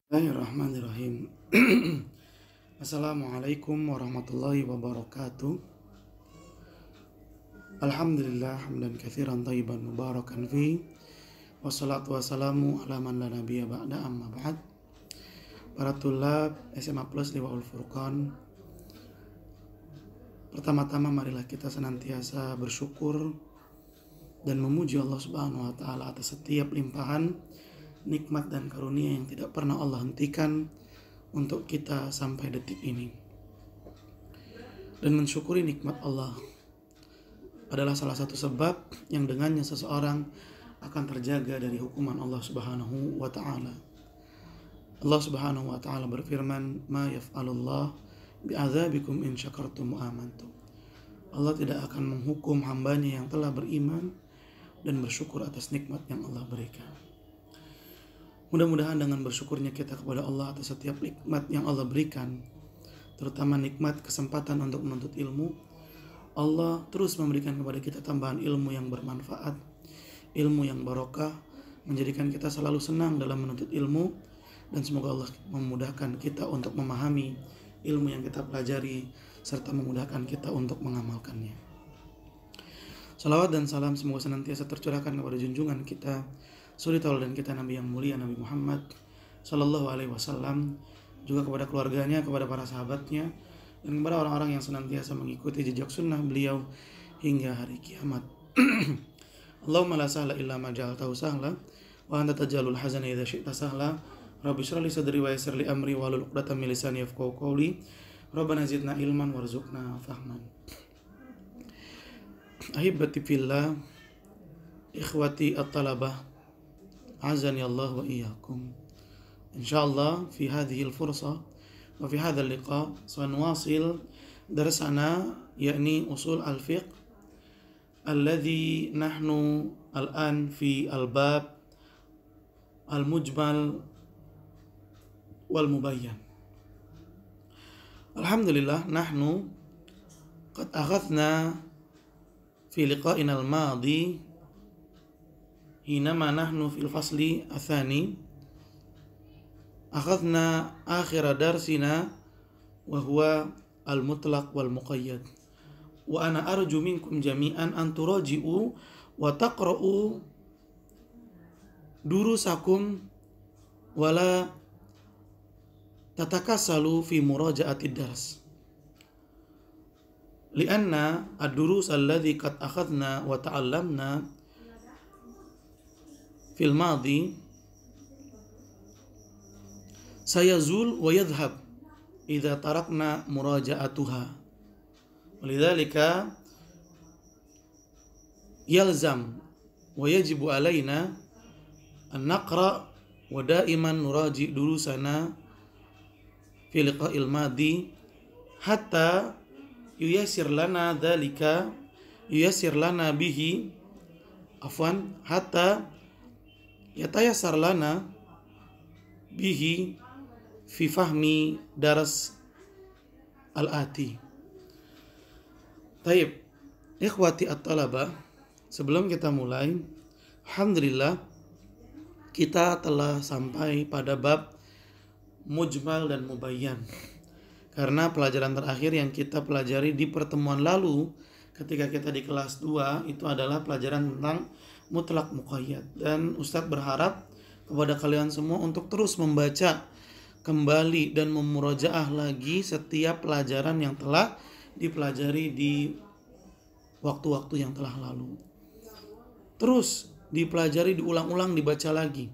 Bismillahirrahmanirrahim. Assalamualaikum warahmatullahi wabarakatuh. Alhamdulillah hamdan katsiran thayyiban mubarakan fi. Wassalatu wassalamu ala man la nabiyya ba'da amma ba'd. Para tulab SMA Plus Liwaul Furqan. Pertama-tama marilah kita senantiasa bersyukur dan memuji Allah Subhanahu wa taala atas setiap limpahan nikmat dan karunia yang tidak pernah Allah hentikan untuk kita sampai detik ini. Dan mensyukuri nikmat Allah adalah salah satu sebab yang dengannya seseorang akan terjaga dari hukuman Allah Subhanahu wa taala. Allah Subhanahu wa taala berfirman, "Ma yaf'alullah bi'adzabikum in syakartum wa amantum." Allah tidak akan menghukum hambanya yang telah beriman dan bersyukur atas nikmat yang Allah berikan. Mudah-mudahan dengan bersyukurnya kita kepada Allah atas setiap nikmat yang Allah berikan, terutama nikmat kesempatan untuk menuntut ilmu, Allah terus memberikan kepada kita tambahan ilmu yang bermanfaat, ilmu yang barokah, menjadikan kita selalu senang dalam menuntut ilmu, dan semoga Allah memudahkan kita untuk memahami ilmu yang kita pelajari, serta memudahkan kita untuk mengamalkannya. Salawat dan salam semoga senantiasa tercurahkan kepada junjungan kita, suri tauladan kita Nabi yang mulia Nabi Muhammad Sallallahu Alaihi Wasallam, juga kepada keluarganya, kepada para sahabatnya, dan kepada orang-orang yang senantiasa mengikuti jejak sunnah beliau hingga hari kiamat. Allahumma la sahla illa ma ja'altahu sahla wa anta taj'alul hazana idza syi'ta sahla. Rabbi shrah li sadri wa yassir li amri wahlul 'uqdatam min lisani yafqahu qawli. Rabbana zidna ilman warzuqna fahman. Ahibati fillah, ikhwati at-talabah, azani Allah wa iyyakum. Insyaallah fi hadhihi al-fursa wa fi hadha al-liqa sanwasil darsana yakni usul al-fiqh alladhi nahnu al-an fi al-bab al-mujmal wal mubayyan. Alhamdulillah nahnu qad akhadna fi liqa'ina al-madi hinama nahnu fil fasli athani akhadna akhira darsina wa huwa al-mutlaq wal muqayyad wa ana arju minkum jami'an an turaji'u wa taqra'u durusakum wala tatakassalu fi muraja'atid dars lianna ad-durus alladhi qad akhadna wa ta'allamna fil madi sayazul wa yadhhab idza tarakna muraja'atuha. Walidzalika yalzam wa yajibu alaina an naqra wa da'iman nuraji durusana fi liqa'il madi hatta yuyassir lana dzalika yuyassir lana bihi hatta yatayassar lana bihi fi fahmi daras al-ati. Taib, ikhwati at-talabah, sebelum kita mulai, alhamdulillah kita telah sampai pada bab mujmal dan mubayyan. Karena pelajaran terakhir yang kita pelajari di pertemuan lalu ketika kita di kelas 2 itu adalah pelajaran tentang mutlak muqayyad, dan Ustadz berharap kepada kalian semua untuk terus membaca kembali dan memurajaah lagi setiap pelajaran yang telah dipelajari di waktu-waktu yang telah lalu. Terus dipelajari, diulang-ulang, dibaca lagi.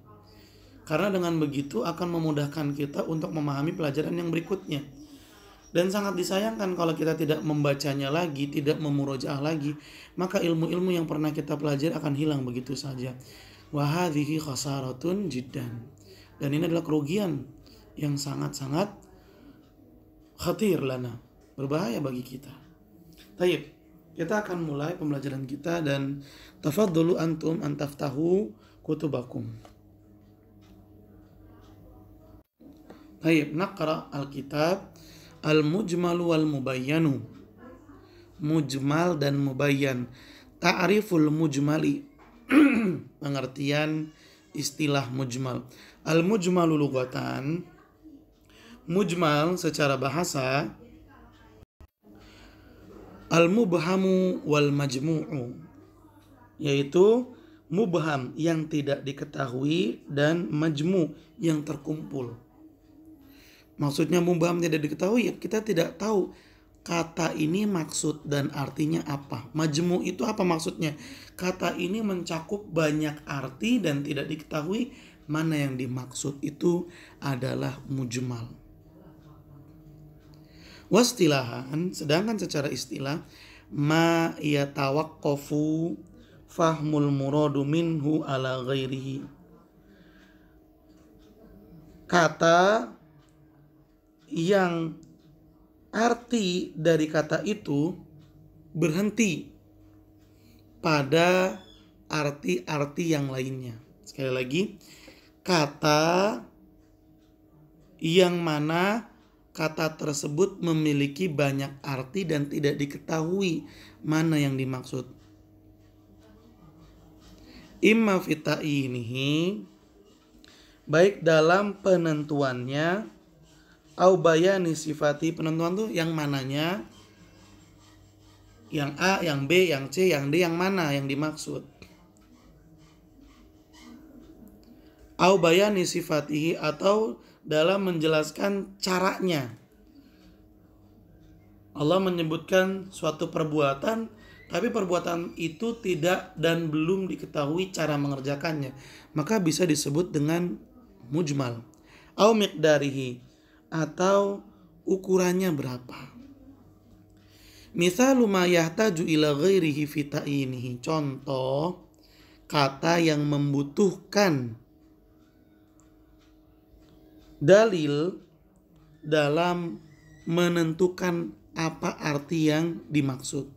Karena dengan begitu akan memudahkan kita untuk memahami pelajaran yang berikutnya. Dan sangat disayangkan kalau kita tidak membacanya lagi, tidak memurajaah lagi, maka ilmu-ilmu yang pernah kita pelajari akan hilang begitu saja. Wa hadhihi khasaratun jiddan. Dan ini adalah kerugian yang sangat-sangat khatir lana, berbahaya bagi kita. Taib, kita akan mulai pembelajaran kita, dan tafadhalu antum an taftahu kutubakum. Taib, naqra al-kitab al-mujmal wal mubayyanu. Mujmal dan mubayyan. Ta'riful mujmali, pengertian istilah mujmal. Al-mujmalu lughatan, mujmal secara bahasa, al-mubhamu wal majmu'u, yaitu mubham yang tidak diketahui dan majmu yang terkumpul. Maksudnya mubham tidak diketahui, ya kita tidak tahu kata ini maksud dan artinya apa. Majmu itu apa maksudnya? Kata ini mencakup banyak arti dan tidak diketahui mana yang dimaksud, itu adalah mujmal. Wastilahan, sedangkan secara istilah, ma yatawaqqafu fahmul muradu minhu ala ghairihi. Kata yang arti dari kata itu berhenti pada arti-arti yang lainnya. Sekali lagi, kata yang mana kata tersebut memiliki banyak arti dan tidak diketahui mana yang dimaksud. Imma fita'inihi, baik dalam penentuannya, au bayani sifati, penentuan tuh yang mananya, yang A, yang B, yang C, yang D, yang mana yang dimaksud. Au bayani sifatihi, atau dalam menjelaskan caranya. Allah menyebutkan suatu perbuatan, tapi perbuatan itu tidak dan belum diketahui cara mengerjakannya, maka bisa disebut dengan mujmal. Au miqdarihi, atau ukurannya berapa. Misalu ma yahtaju ila ghairihi fi ta'inihi, contoh kata yang membutuhkan dalil dalam menentukan apa arti yang dimaksud.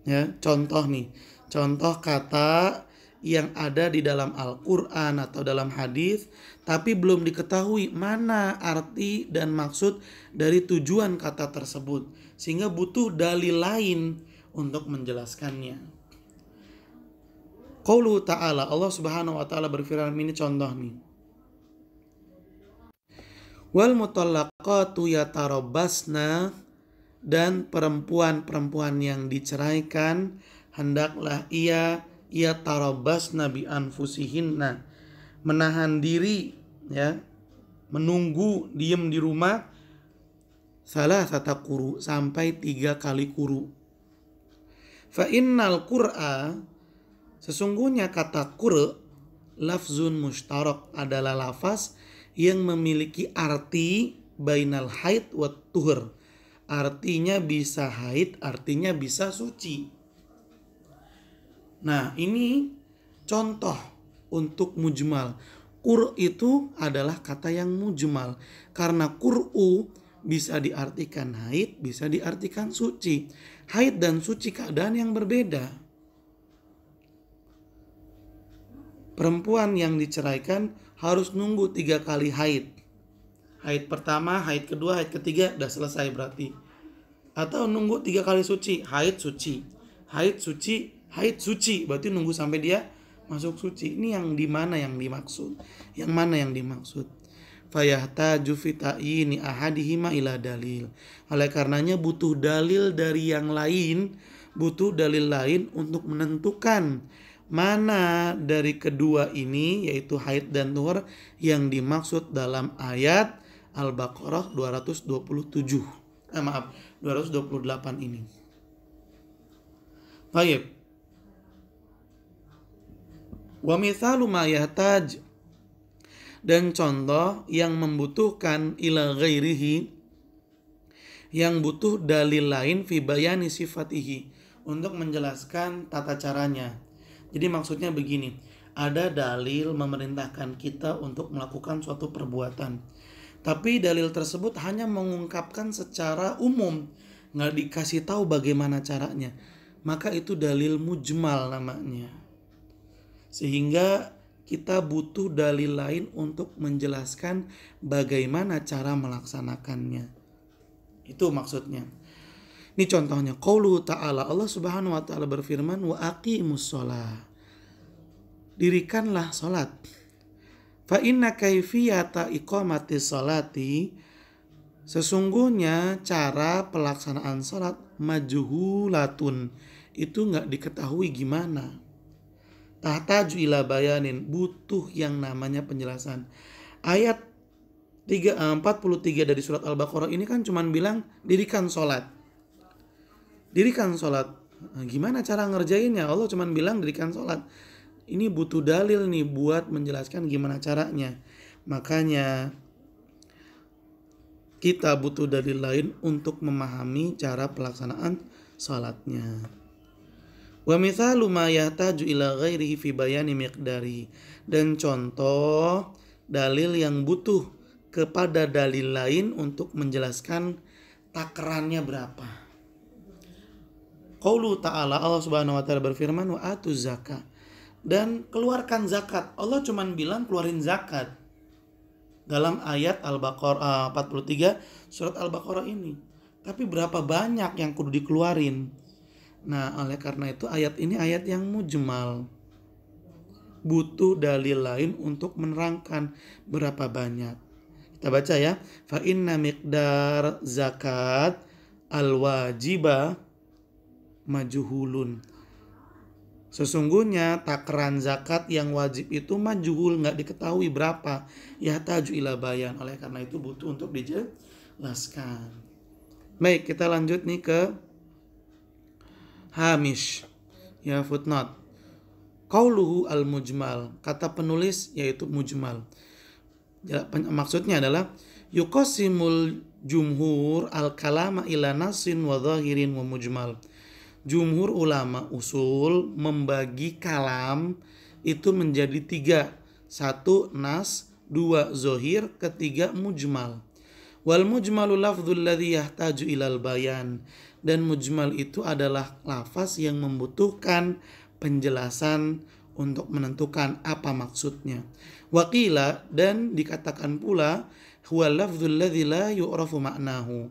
Ya, contoh nih, contoh kata yang ada di dalam Al-Quran atau dalam hadis, tapi belum diketahui mana arti dan maksud dari tujuan kata tersebut, sehingga butuh dalil lain untuk menjelaskannya. Qauluhu ta'ala, Allah subhanahu wa ta'ala berfirman, ini contoh nih. Wal mutallaqatu yatarabbasna, dan perempuan-perempuan yang diceraikan hendaklah ia tarabbasna bi anfusihinna, menahan diri, ya, menunggu diem di rumah, salasata quru, sampai 3 kali quru. Fa innal qur'a, sesungguhnya kata qur' lafzun mushtarak, adalah lafaz yang memiliki arti bainal haid wa tuhur, artinya bisa haid, artinya bisa suci. Nah, ini contoh untuk mujmal. Qur' itu adalah kata yang mujmal, karena qur'u bisa diartikan haid, bisa diartikan suci. Haid dan suci keadaan yang berbeda. Perempuan yang diceraikan harus nunggu 3 kali haid. Haid pertama, haid kedua, haid ketiga, udah selesai berarti. Atau nunggu 3 kali suci, haid suci, haid suci, haid suci, berarti nunggu sampai dia masuk suci. Ini yang di mana yang dimaksud? Yang mana yang dimaksud? Fayahtaju fi ta'yini ahadihima ila dalil. Oleh karenanya butuh dalil dari yang lain, butuh dalil lain untuk menentukan mana dari kedua ini, yaitu haid dan tuhur, yang dimaksud dalam ayat Al-Baqarah 228 ini. Baik. Wa mithalu ma yahtaj, dan contoh yang membutuhkan ila ghairihi, yang butuh dalil lain fi bayani sifatihi, untuk menjelaskan tata caranya. Jadi maksudnya begini, ada dalil memerintahkan kita untuk melakukan suatu perbuatan, tapi dalil tersebut hanya mengungkapkan secara umum, nggak dikasih tahu bagaimana caranya, maka itu dalil mujmal namanya. Sehingga kita butuh dalil lain untuk menjelaskan bagaimana cara melaksanakannya. Itu maksudnya. Ini contohnya, qauluhu ta'ala, Allah subhanahu wa ta'ala berfirman, wa aqimus sholah. dirikanlah salat. Fa inna kaifiyata iqamatis salati, sesungguhnya cara pelaksanaan salat majhulatun, itu nggak diketahui gimana. Tahtaju ila bayanin, butuh yang namanya penjelasan. Ayat 43 dari surat Al-Baqarah ini kan cuman bilang dirikan salat. Dirikan salat. Nah, gimana cara ngerjainnya? Allah cuman bilang dirikan salat. Ini butuh dalil nih buat menjelaskan gimana caranya. Makanya kita butuh dalil lain untuk memahami cara pelaksanaan salatnya. Wa mithalu ma yahtaju ila ghairihi fi bayani miqdari, dan contoh dalil yang butuh kepada dalil lain untuk menjelaskan takarannya berapa. Qaulu ta'ala, Allah Subhanahu wa taala berfirman, wa atuz zakat, dan keluarkan zakat. Allah cuman bilang keluarin zakat dalam ayat Al-Baqarah 43 surat Al-Baqarah ini. Tapi berapa banyak yang kudu dikeluarin? Nah, oleh karena itu ayat ini ayat yang mujmal. Butuh dalil lain untuk menerangkan berapa banyak. Kita baca ya. Fa inna miqdar zakat al-wajibah majhulun. Sesungguhnya takaran zakat yang wajib itu majhul, nggak diketahui berapa. Yahtaju ila bayan. Oleh karena itu butuh untuk dijelaskan. Baik, kita lanjut nih ke hamish, ya, footnote. Qauluhu al-mujmal, kata penulis yaitu mujmal. Maksudnya adalah yuqasimul jumhur al-kalama ila nasin wa zahirin wa mujmal. Jumhur ulama usul membagi kalam itu menjadi 3. 1 nas, 2 zohir, ketiga mujmal. Wal mujmalu lafdzul ladzi yahtaju ilal bayan, dan mujmal itu adalah lafaz yang membutuhkan penjelasan untuk menentukan apa maksudnya. Waqila, dan dikatakan pula, huwa lafdzul ladzi la yu'rafu ma'nahu.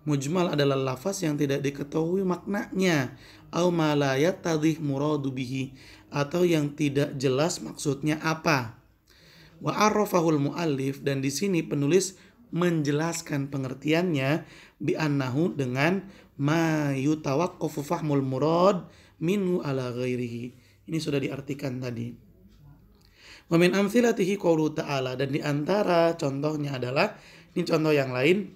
Mujmal adalah lafaz yang tidak diketahui maknanya, au ma la yattadhih muradu bihi, atau yang tidak jelas maksudnya apa. Wa arrafahul muallif, dan di sini penulis menjelaskan pengertiannya bi annahu dengan ma yutawaqqafu fahmul murad minhu ala ghairihi. Ini sudah diartikan tadi. Wa min amthilatihi qaulu ta'ala, dan di antara contohnya adalah, ini contoh yang lain,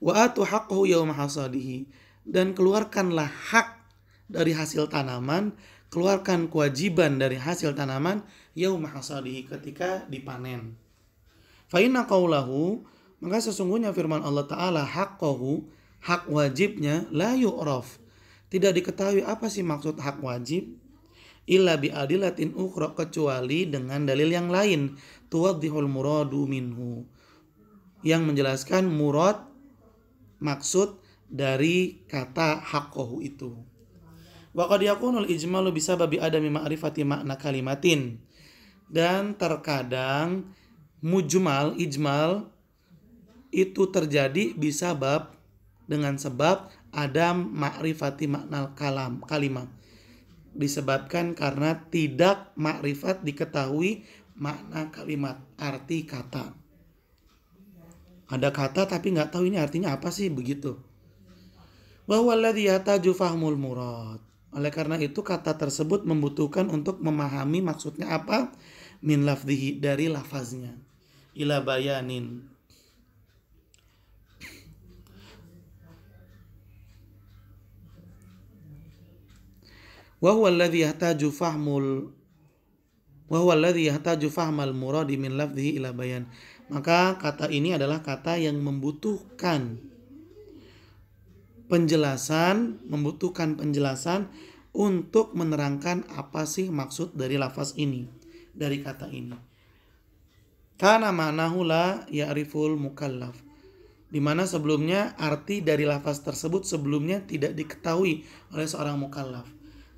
wa atu haqqahu yauma hasadihi, dan keluarkanlah hak dari hasil tanaman, keluarkan kewajiban dari hasil tanaman yauma hasadihi, ketika dipanen. Fa inna qaulahu, maka sesungguhnya firman Allah Ta'ala, haqqahu, hak wajibnya, la yu'raf, tidak diketahui apa sih maksud hak wajib, illa bi adilatin ukhra, kecuali dengan dalil yang lain, tuwaddihul muradu minhu, yang menjelaskan murad, maksud dari kata haqqahu itu. Wa qad yakunul ijmalu bisababi adami ma'rifati makna kalimatin, dan terkadang mujmal, ijmal itu terjadi bisabab, dengan sebab adam ma'rifati makna kalimat, disebabkan karena tidak makrifat diketahui makna kalimat, arti kata. Ada kata tapi nggak tahu ini artinya apa sih, begitu. Wa huwa alladzi yahtaju fahmul murad. Oleh karena itu kata tersebut membutuhkan untuk memahami maksudnya apa, min lafzihi, dari lafaznya, ila bayanin. Wa huwa alladzi yahtaju fahmal muradi min lafzihi ila bayan. Maka kata ini adalah kata yang membutuhkan penjelasan untuk menerangkan apa sih maksud dari lafaz ini, dari kata ini. Kana ma'nahu la ya'riful mukallaf, di mana sebelumnya arti dari lafaz tersebut sebelumnya tidak diketahui oleh seorang mukallaf.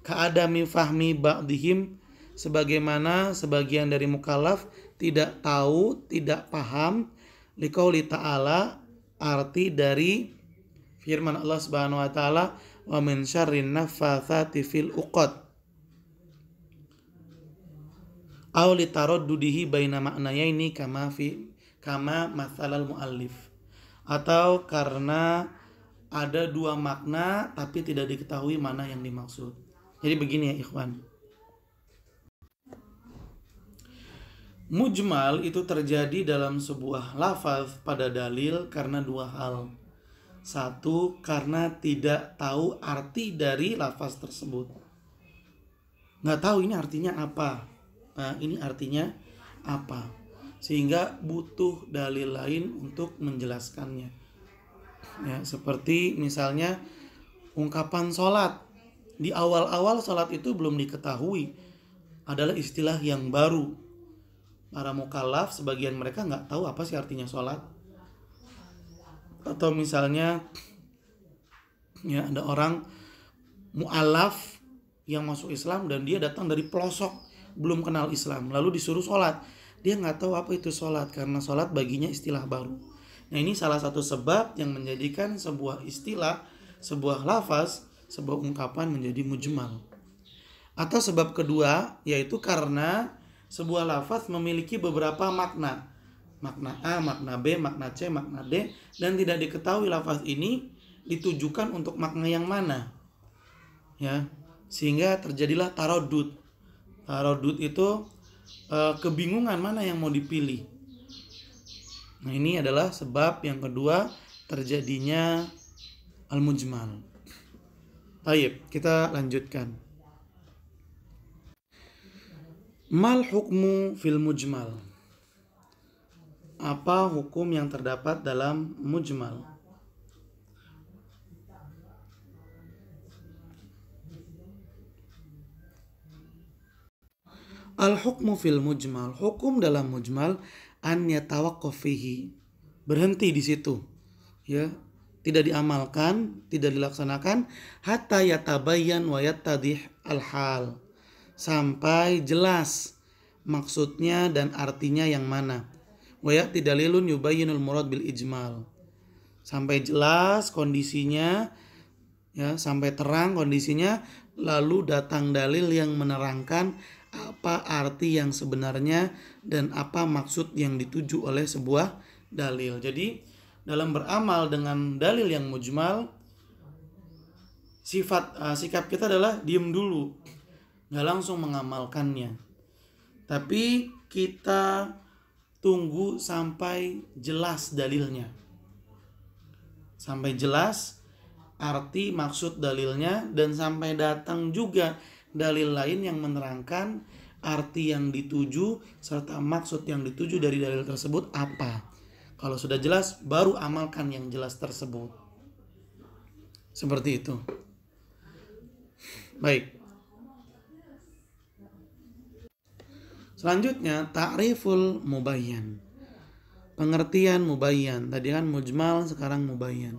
Ka'adami fahmi ba'dihim, sebagaimana sebagian dari mukallaf tidak tahu, tidak paham liqauli ta'ala, arti dari firman Allah Subhanahu wa taala, wa min syarrin naffatsati fil uqad. Aw litaraddudihi baina ma'nayaini kama mathalal muallif, atau karena ada dua makna tapi tidak diketahui mana yang dimaksud. Jadi begini ya ikhwan. Mujmal itu terjadi dalam sebuah lafaz pada dalil karena dua hal. Satu, karena tidak tahu arti dari lafaz tersebut. Nggak tahu ini artinya apa. Nah, ini artinya apa. Sehingga butuh dalil lain untuk menjelaskannya. Ya, seperti misalnya ungkapan sholat. Di awal-awal sholat itu belum diketahui. Adalah istilah yang baru. Para mukallaf, sebagian mereka nggak tahu apa sih artinya sholat. Atau misalnya ya ada orang mu'alaf yang masuk Islam dan dia datang dari pelosok, belum kenal Islam, lalu disuruh sholat. Dia nggak tahu apa itu sholat karena sholat baginya istilah baru. Nah, ini salah satu sebab yang menjadikan sebuah istilah, sebuah lafaz, sebuah ungkapan menjadi mujmal. Atau sebab kedua yaitu karena sebuah lafaz memiliki beberapa makna. Makna A, makna B, makna C, makna D, dan tidak diketahui lafaz ini ditujukan untuk makna yang mana. Ya, sehingga terjadilah taradud. Taradud itu kebingungan mana yang mau dipilih. Nah, ini adalah sebab yang kedua terjadinya al-mujmal. Baik, kita lanjutkan. Mal hukmu fil mujmal. Apa hukum yang terdapat dalam mujmal? Al-hukmu fil mujmal, hukum dalam mujmal an yatawaqqaf fihi, berhenti di situ. Ya, tidak diamalkan, tidak dilaksanakan hatta yatabayyan wa yattadih al-hal, sampai jelas maksudnya dan artinya yang mana. Wa ya'ti dalilun yubayyinul murad bil ijmal, sampai jelas kondisinya, ya, sampai terang kondisinya, lalu datang dalil yang menerangkan apa arti yang sebenarnya dan apa maksud yang dituju oleh sebuah dalil. Jadi dalam beramal dengan dalil yang mujmal, sikap kita adalah diam dulu, nggak langsung mengamalkannya, tapi kita tunggu sampai jelas dalilnya, sampai jelas arti maksud dalilnya, dan sampai datang juga dalil lain yang menerangkan arti yang dituju serta maksud yang dituju dari dalil tersebut apa. Kalau sudah jelas, baru amalkan yang jelas tersebut. Seperti itu. Baik. Selanjutnya ta'riful mubayyan. Pengertian mubayyan. Tadi kan mujmal, sekarang mubayyan.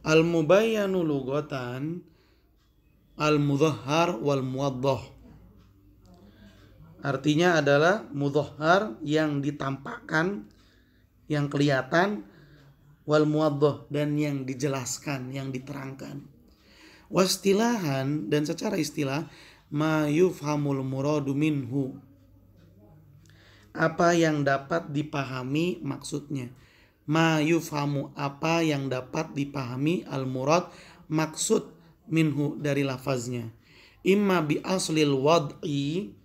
Al-mubayyanu lughatan al-mudhahhar wal muwaddah. Artinya adalah mudhahhar yang ditampakkan, yang kelihatan, wal muwaddah dan yang dijelaskan, yang diterangkan. Wastilahan, dan secara istilah, ma yufhamul muradu minhu, apa yang dapat dipahami maksudnya. Ma yufhamu, apa yang dapat dipahami, al murad, maksud, minhu, dari lafaznya. Imma bi aslil wad'i,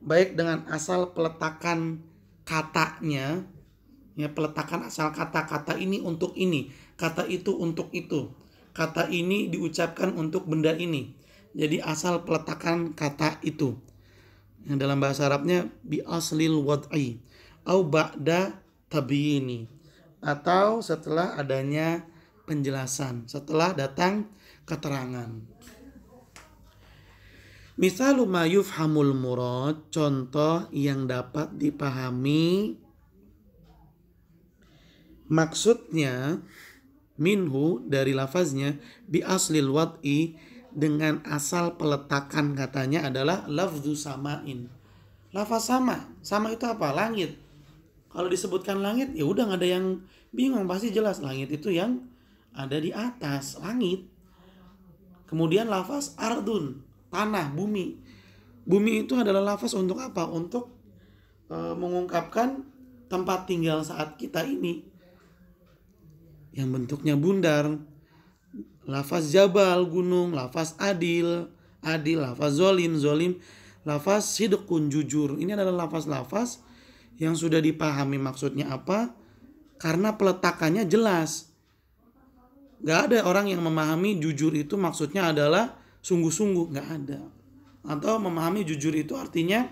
baik dengan asal peletakan katanya, ya, peletakan asal kata ini untuk ini, kata itu untuk itu, kata ini diucapkan untuk benda ini. Jadi asal peletakan kata itu. Yang dalam bahasa Arabnya bi aslil wad'i au ba'da tabyini, atau setelah adanya penjelasan, setelah datang keterangan. Misalu ma yufhamul murad, contoh yang dapat dipahami maksudnya, minhu, dari lafaznya, bi aslil wad'i, dengan asal peletakan katanya adalah lafzu samain. Lafaz sama. Sama itu apa? Langit. Kalau disebutkan langit, ya udah nggak ada yang bingung, pasti jelas langit itu yang ada di atas, langit. Kemudian lafaz ardun, tanah, bumi. Bumi itu adalah lafaz untuk apa? Untuk mengungkapkan tempat tinggal saat kita ini yang bentuknya bundar. Lafaz jabal, gunung, lafaz adil, lafaz zolim, lafaz sidqun, jujur. Ini adalah lafaz-lafaz yang sudah dipahami maksudnya apa, karena peletakannya jelas. Gak ada orang yang memahami jujur itu maksudnya adalah sungguh-sungguh, gak ada. Atau memahami jujur itu artinya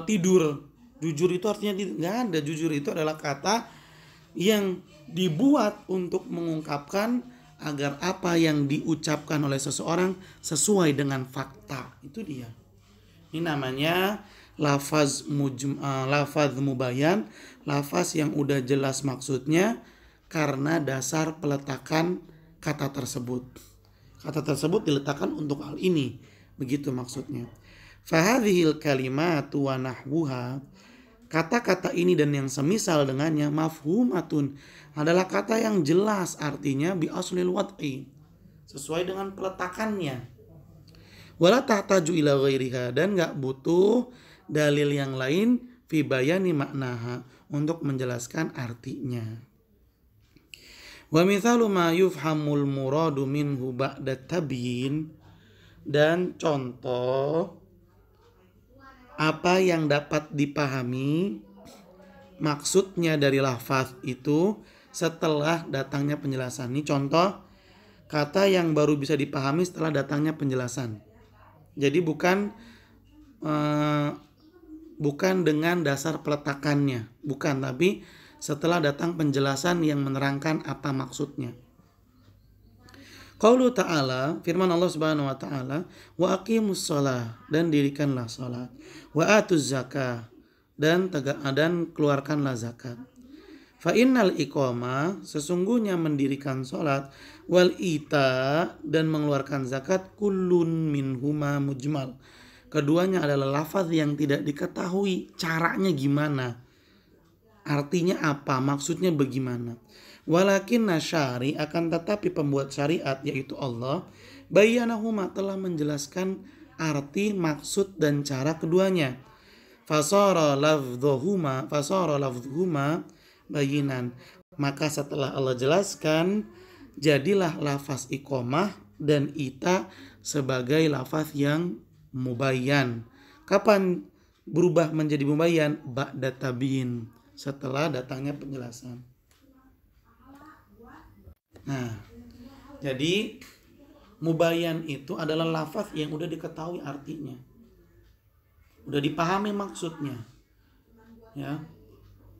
tidur. Jujur itu artinya gak ada. Jujur itu adalah kata yang dibuat untuk mengungkapkan agar apa yang diucapkan oleh seseorang sesuai dengan fakta. Itu dia. Ini namanya lafaz mubayyan, lafaz yang udah jelas maksudnya karena dasar peletakan kata tersebut. Kata tersebut diletakkan untuk hal ini. Begitu maksudnya. Fahadhil kalimatu wa nahwuha, kata-kata ini dan yang semisal dengannya mafhumatun, adalah kata yang jelas artinya bi aslil wad'i, sesuai dengan peletakannya. Wala tahtaju ila ghairiha, dan enggak butuh dalil yang lain fi bayani maknaha, untuk menjelaskan artinya. Wa mithalu ma yufhamul muradu minhu ba'da tabyin, dan contoh apa yang dapat dipahami maksudnya dari lafaz itu setelah datangnya penjelasan. Ini contoh kata yang baru bisa dipahami setelah datangnya penjelasan. Jadi bukan dengan dasar peletakannya, bukan, tapi setelah datang penjelasan yang menerangkan apa maksudnya. Qaulu ta'ala, firman Allah Subhanahu wa taala, wa aqimus shalah, dan dirikanlah salat, wa atuz zakah, dan keluarkanlah zakat. Fa innal iqamah, sesungguhnya mendirikan salat, wal ita, dan mengeluarkan zakat, kullun minhuma mujmal, keduanya adalah lafaz yang tidak diketahui caranya gimana, artinya apa, maksudnya bagaimana. Walakin nasyari, akan tetapi pembuat syariat yaitu Allah, bayyanahuma, telah menjelaskan arti, maksud dan cara keduanya. Fasara lafdhuhuma bayinan, maka setelah Allah jelaskan, jadilah lafaz iqamah dan ita sebagai lafaz yang mubayyan. Kapan berubah menjadi mubayyan? Ba'da tabyin, setelah datangnya penjelasan. Nah, jadi mubayyan itu adalah lafaz yang udah diketahui artinya, udah dipahami maksudnya, ya,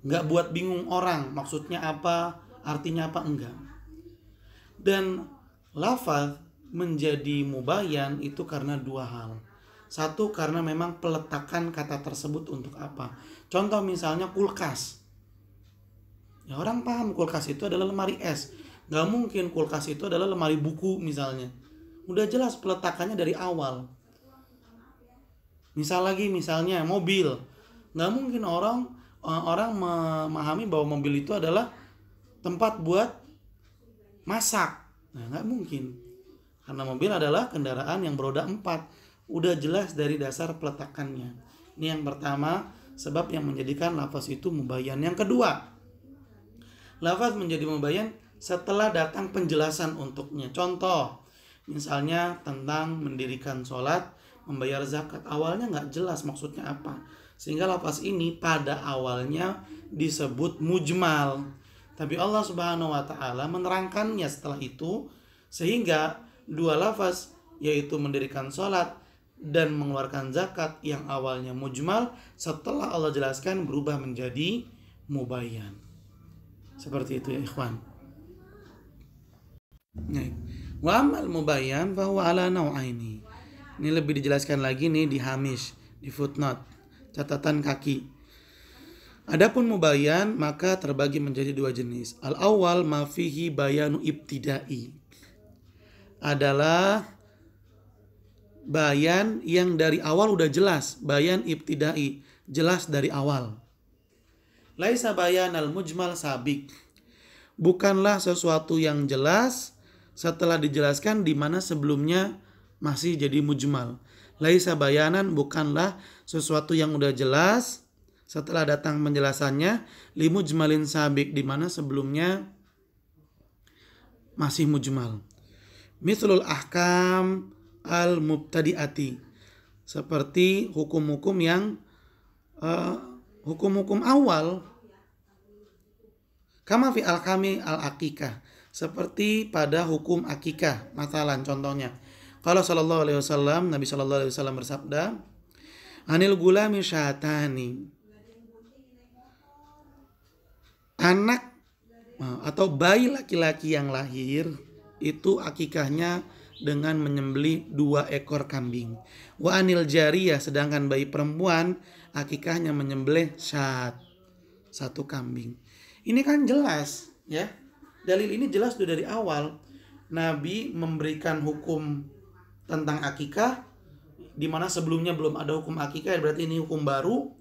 nggak buat bingung orang maksudnya apa, artinya apa, enggak. Dan lafaz menjadi mubayyan itu karena dua hal. Satu, karena memang peletakan kata tersebut untuk apa. Contoh misalnya kulkas, ya orang paham kulkas itu adalah lemari es. Gak mungkin kulkas itu adalah lemari buku misalnya. Udah jelas peletakannya dari awal. Misalnya mobil. Gak mungkin orang memahami bahwa mobil itu adalah tempat buat masak. Nah, gak mungkin. Karena mobil adalah kendaraan yang beroda 4. Udah jelas dari dasar peletakannya. Ini yang pertama, sebab yang menjadikan lafaz itu mubayyan. Yang kedua, lafaz menjadi mubayyan setelah datang penjelasan untuknya. Contoh, misalnya tentang mendirikan sholat, membayar zakat. Awalnya nggak jelas maksudnya apa, sehingga lafaz ini pada awalnya disebut mujmal. Tapi Allah Subhanahu wa taala menerangkannya setelah itu, sehingga dua lafaz, yaitu mendirikan sholat dan mengeluarkan zakat, yang awalnya mujmal, setelah Allah jelaskan berubah menjadi mubayyan. Seperti itu ya ikhwan. Wa amal mubayyan fahuwa ala nau'aini. Ini lebih dijelaskan lagi nih di hamish, di footnote, catatan kaki. Adapun mubayyan maka terbagi menjadi dua jenis. Al awal ma fihi bayanu ibtidai, adalah bayan yang dari awal udah jelas, bayan ibtidai, jelas dari awal. Laisa bayan al mujmal sabik, bukanlah sesuatu yang jelas setelah dijelaskan di mana sebelumnya masih jadi mujmal. Laisa bayanan, bukanlah sesuatu yang udah jelas setelah datang penjelasannya, limujmalin sabik, di mana sebelumnya masih mujmal. Mithlul ahkam al mubtadi'ati, seperti hukum-hukum yang hukum-hukum awal. Kama fi al-kami al-akikah, seperti pada hukum akikah. Masalah contohnya, kalau sallallahu alaihi wasallam, Nabi sallallahu alaihi wasallam bersabda, anil gulami syatani, anak atau bayi laki-laki yang lahir itu akikahnya dengan menyembelih 2 ekor kambing. Wa anil jariyah, sedangkan bayi perempuan akikahnya menyembelih 1 kambing. Ini kan jelas ya. Dalil ini jelas sudah dari awal. Nabi memberikan hukum tentang akikah, di mana sebelumnya belum ada hukum akikah, berarti ini hukum baru.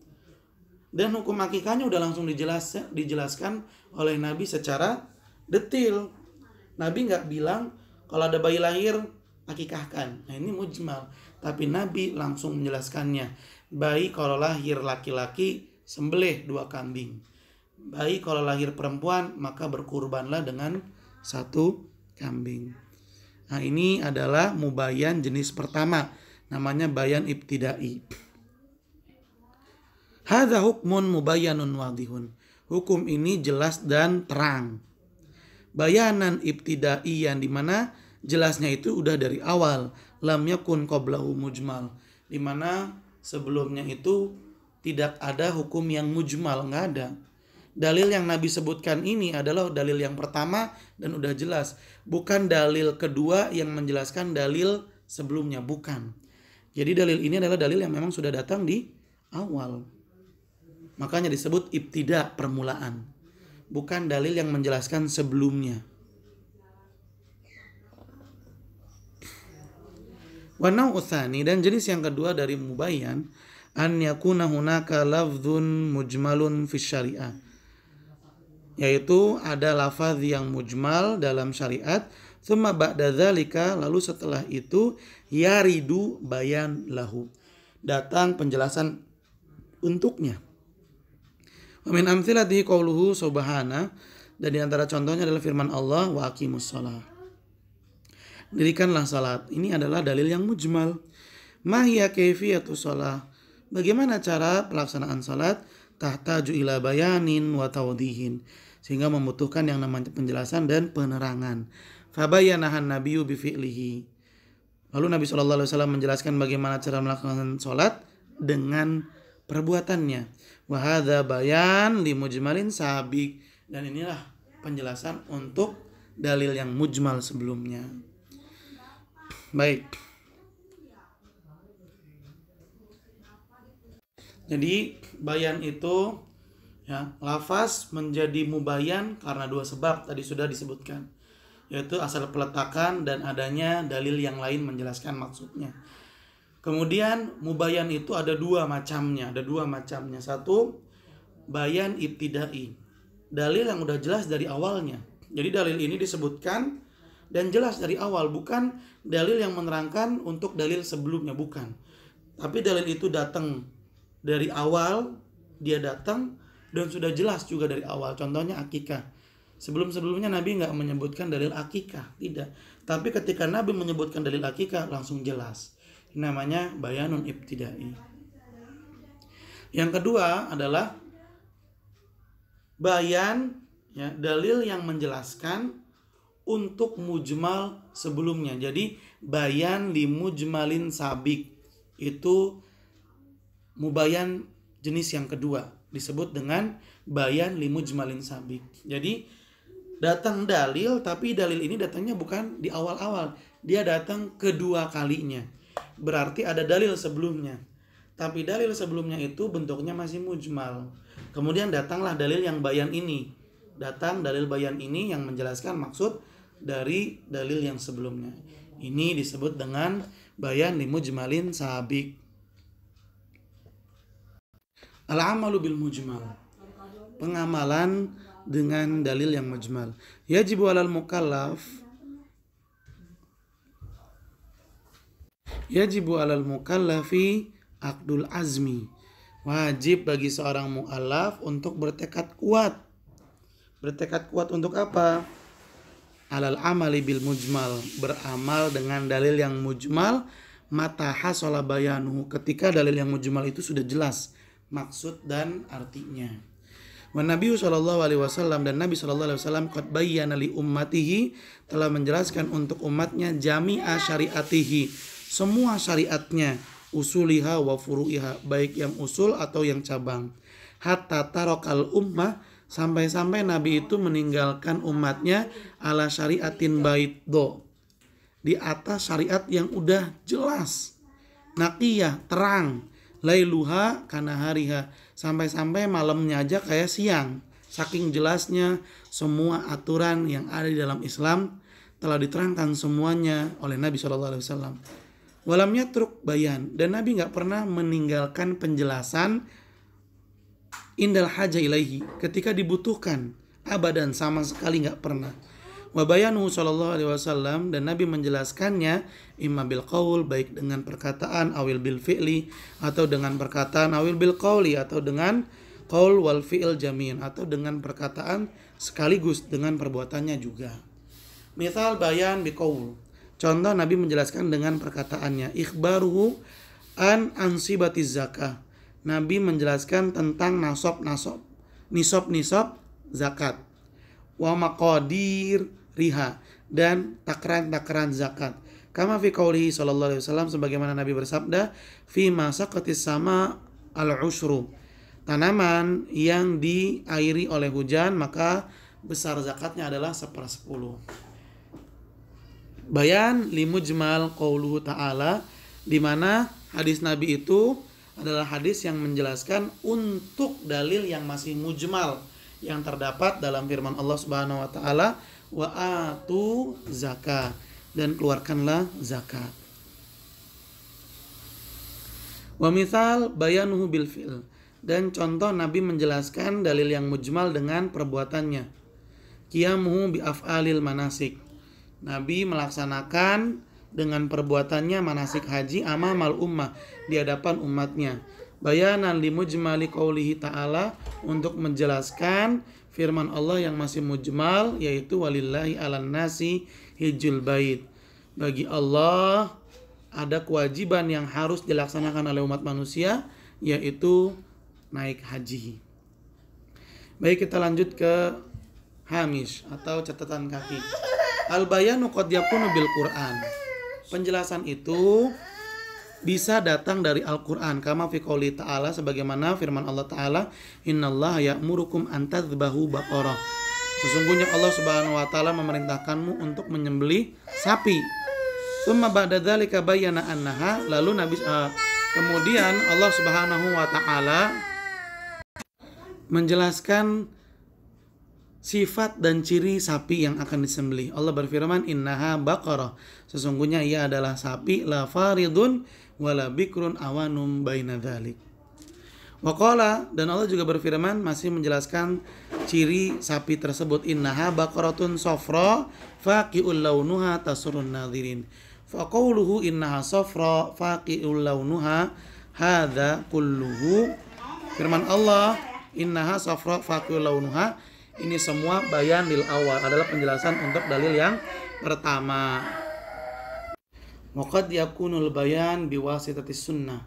Dan hukum akikahnya udah langsung dijelaskan oleh Nabi secara detail. Nabi nggak bilang kalau ada bayi lahir akikahkan. Nah ini mujmal. Tapi Nabi langsung menjelaskannya. Bayi kalau lahir laki-laki sembelih 2 kambing. Bayi kalau lahir perempuan maka berkurbanlah dengan 1 kambing. Nah ini adalah mubayan jenis pertama. Namanya bayan ibtidai. Hadza hukmun mubayyanun wadihun. Hukum ini jelas dan terang. Bayanan ibtidaiyan, di mana jelasnya itu udah dari awal. Lam yakun qablahu mujmal, di mana sebelumnya itu tidak ada hukum yang mujmal, nggak ada. Dalil yang Nabi sebutkan ini adalah dalil yang pertama dan udah jelas. Bukan dalil kedua yang menjelaskan dalil sebelumnya, bukan. Jadi dalil ini adalah dalil yang memang sudah datang di awal. Makanya disebut ibtida, permulaan. Bukan dalil yang menjelaskan sebelumnya. Wa nau'u tsani, dan jenis yang kedua dari mubayyan, an yakuna hunaka lafdzun mujmalun fi syariah. Yaitu ada lafaz yang mujmal dalam syariat, tsumma ba'da dzalika, lalu setelah itu yaridu bayan lahu, datang penjelasan untuknya. Wa min amthilatihi qauluhu subhana, dan di antara contohnya adalah firman Allah, wa aqimus shalah, dirikanlah salat. Ini adalah dalil yang mujmal. Ma hiya kaifiyatus shalah, bagaimana cara pelaksanaan salat, tahtaju ila bayanin wa tawdihin, sehingga membutuhkan yang namanya penjelasan dan penerangan. Fabayanahan nabiyyu bi fi'lihi, lalu Nabi sallallahu alaihi wasallam menjelaskan bagaimana cara melaksanakan salat dengan perbuatannya. Wa hadza bayan li mujmalin sabiq, dan inilah penjelasan untuk dalil yang mujmal sebelumnya. Baik. Jadi bayan itu ya, lafaz menjadi mubayyan karena 2 sebab tadi sudah disebutkan, yaitu asal peletakan dan adanya dalil yang lain menjelaskan maksudnya. Kemudian mubayyan itu ada 2 macamnya, Satu, bayan ibtidai, dalil yang udah jelas dari awalnya. Jadi dalil ini disebutkan dan jelas dari awal, bukan dalil yang menerangkan untuk dalil sebelumnya, bukan. Tapi dalil itu datang dari awal, dia datang dan sudah jelas juga dari awal. Contohnya akikah. Sebelum-sebelumnya Nabi nggak menyebutkan dalil akikah, tidak. Tapi ketika Nabi menyebutkan dalil akikah langsung jelas. Ini namanya bayanun ibtidai. Yang kedua adalah bayan, ya, dalil yang menjelaskan untuk mujmal sebelumnya. Jadi bayan li mujmalin sabik, itu mubayyan jenis yang kedua, disebut dengan bayan li mujmalin sabik. Jadi datang dalil, tapi dalil ini datangnya bukan di awal-awal, dia datang kedua kalinya. Berarti ada dalil sebelumnya, tapi dalil sebelumnya itu bentuknya masih mujmal. Kemudian datanglah dalil yang bayan ini. Datang dalil bayan ini yang menjelaskan maksud dari dalil yang sebelumnya. Ini disebut dengan bayan li mujmalin sabik. Al-amalu bil mujmal, pengamalan dengan dalil yang mujmal. Yajibu alal mukallaf, Yajibu alal mukallafi aqdul azmi. Wajib bagi seorang mu'allaf untuk bertekad kuat. Bertekad kuat untuk apa? Alal amali bil mujmal, beramal dengan dalil yang mujmal, mata hasala bayanuhu, ketika dalil yang mujmal itu sudah jelas maksud dan artinya. Wa Nabi sallallahu alaihi wasallam, dan Nabi sallallahu alaihi wasallam qad bayyana li ummatihi, telah menjelaskan untuk umatnya jami'a syariatihi, semua syariatnya, usuliha wa furu'iha, baik yang usul atau yang cabang. Hatta tarokal ummah, sampai-sampai Nabi itu meninggalkan umatnya ala syariatin baiddo, di atas syariat yang udah jelas, naqiyah, terang, lailuha kana hariha, sampai-sampai malamnya aja kayak siang. Saking jelasnya semua aturan yang ada di dalam Islam telah diterangkan semuanya oleh Nabi SAW. Walam yatruk bayan, dan Nabi nggak pernah meninggalkan penjelasan indal haja ilaihi, ketika dibutuhkan, abadan, sama sekali nggak pernah. Wa bayanu sallallahu alaihi wasallam, dan Nabi menjelaskannya imma bil qaul, baik dengan perkataan, awil bil fi'li, atau dengan perkataan, awil bil qauli, atau dengan qaul wal fi'il jami'an, atau dengan perkataan sekaligus dengan perbuatannya juga. Misal bayan bi qaul, contoh Nabi menjelaskan dengan perkataannya, ikhbaruhu an ansibatiz zakah, Nabi menjelaskan tentang nisab zakat, wa maqadir riha, dan takaran zakat. Kama fi qaulihi sallallahu alaihi wasallam, sebagaimana Nabi bersabda, fi ma saqatis sama al-ushru, tanaman yang diairi oleh hujan maka besar zakatnya adalah 1/10. Bayan limujmal qauluhu ta'ala, di mana hadis Nabi itu adalah hadis yang menjelaskan untuk dalil yang masih mujmal yang terdapat dalam firman Allah Subhanahu wa taala, wa atu zakat, dan keluarkanlah zakat. Wa misal bayanuhu bil fi'l, dan contoh Nabi menjelaskan dalil yang mujmal dengan perbuatannya. Qiyamuhu bi af'alil manasik, Nabi melaksanakan dengan perbuatannya manasik haji amamal ummah, di hadapan umatnya. Bayanan limujmali qaulihi ta'ala, untuk menjelaskan firman Allah yang masih mujmal, yaitu walillahi 'alan nasi hijjul bait, bagi Allah ada kewajiban yang harus dilaksanakan oleh umat manusia, yaitu naik haji. Baik, kita lanjut ke hamish atau catatan kaki. Al bayanu qad yakunu bil Qur'an, penjelasan itu bisa datang dari Al-Quran. Kama fi qouli ta'ala, sebagaimana firman Allah Ta'ala, innallaha ya'murukum an tadhbahu baqarah, sesungguhnya Allah Subhanahu wa taala memerintahkanmu untuk menyembelih sapi. Tsumma ba'da dzalika bayyana annaha, lalu kemudian Allah Subhanahu wa taala menjelaskan sifat dan ciri sapi yang akan disembelih. Allah berfirman, innaha baqarah, sesungguhnya ia adalah sapi, la faridun wala bikrun awanum baina dzalik. Wa qala, dan Allah juga berfirman masih menjelaskan ciri sapi tersebut, innaha baqaratun safra faqi'ul launuha tasurrun nadhirin. Fa qawluhu innaha safra faqi'ul launuha hadza kulluhu, firman Allah innaha safra faqi'ul launuha, ini semua bayan lil awal, adalah penjelasan untuk dalil yang pertama. Waqad yakunul bayan biwasitatis sunnah,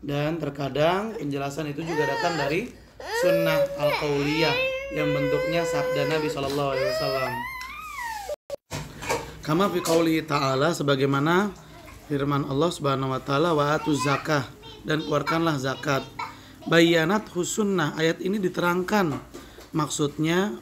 dan terkadang penjelasan itu juga datang dari sunnah al-qauliyah yang bentuknya sabda Nabi sallallahu alaihi wasallam. Kama fi qouli ta'ala, sebagaimana firman Allah Subhanahu wa taala, wa atuz zakah, dan keluarkanlah zakat. Bayanat husunnah, ayat ini diterangkan maksudnya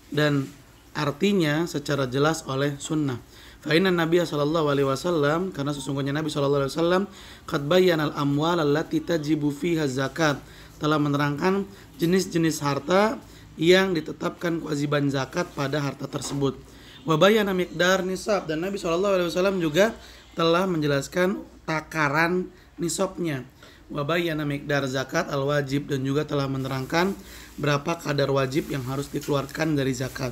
dan artinya secara jelas oleh sunnah. Fa inna Nabiya sallallahu alaihi wasallam, karena sesungguhnya Nabi sallallahu alaihi wasallam qad bayyana al-amwal allati tajibu fiha zakat, telah menerangkan jenis-jenis harta yang ditetapkan kewajiban zakat pada harta tersebut. Wa bayyana miqdar nisab, dan Nabi sallallahu alaihi wasallam juga telah menjelaskan takaran nisabnya. Wa bayyana miqdar zakat al-wajib, dan juga telah menerangkan berapa kadar wajib yang harus dikeluarkan dari zakat.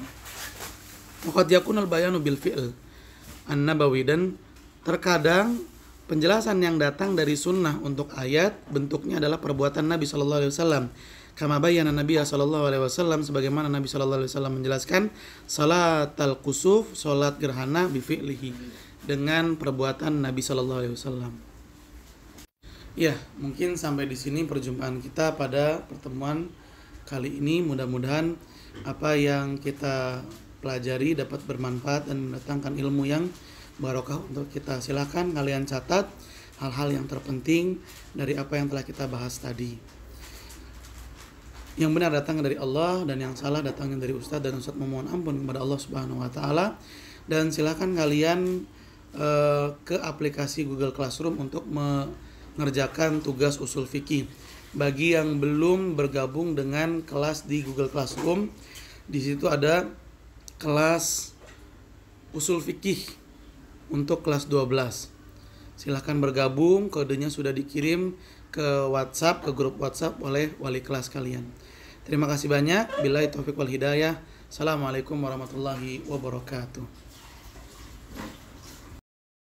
Waqad yakunul bayanu bil fi'l an-nabawi, dan terkadang Penjelasan yang datang dari sunnah untuk ayat bentuknya adalah perbuatan Nabi Shallallahu Alaihi Wasallam. Kama bayyana Nabi Shallallahu Alaihi Wasallam, sebagaimana Nabi Shallallahu Alaihi Wasallam menjelaskan salatal kusuf, salat gerhana bifi'lihi, dengan perbuatan Nabi Shallallahu Alaihi Wasallam. Ya, mungkin sampai di sini perjumpaan kita pada pertemuan kali ini. Mudah-mudahan apa yang kita pelajari dapat bermanfaat dan mendatangkan ilmu yang barokah untuk kita. Silakan kalian catat hal-hal yang terpenting dari apa yang telah kita bahas tadi. Yang benar datang dari Allah dan yang salah datangnya dari Ustadz, dan Ustadz memohon ampun kepada Allah Subhanahu wa taala. Dan silakan kalian ke aplikasi Google Classroom untuk mengerjakan tugas usul fikih. Bagi yang belum bergabung dengan kelas di Google Classroom, di situ ada kelas usul fikih untuk kelas 12. Silahkan bergabung, kodenya sudah dikirim ke WhatsApp, ke grup WhatsApp oleh wali kelas kalian. Terima kasih banyak. Billahi taufiq wal hidayah. Assalamualaikum warahmatullahi wabarakatuh.